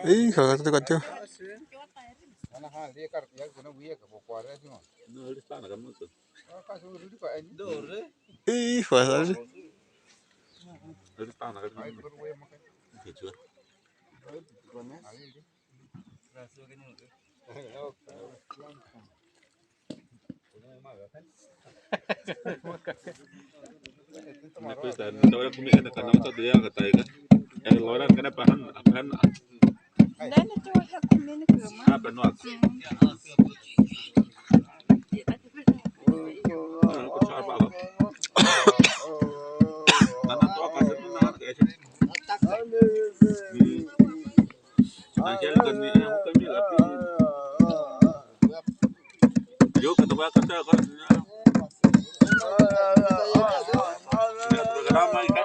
Ih, kalau kata kata. Ih, pasal. Questa non è come è kana mata dia ka tai ka e lora kana pahan apan Nene tu ha kumene kama. apa no ko char ba nana to ka se na ka e na ke kan ni e ko mi la pi yo ka to ka ta ka ya programa ka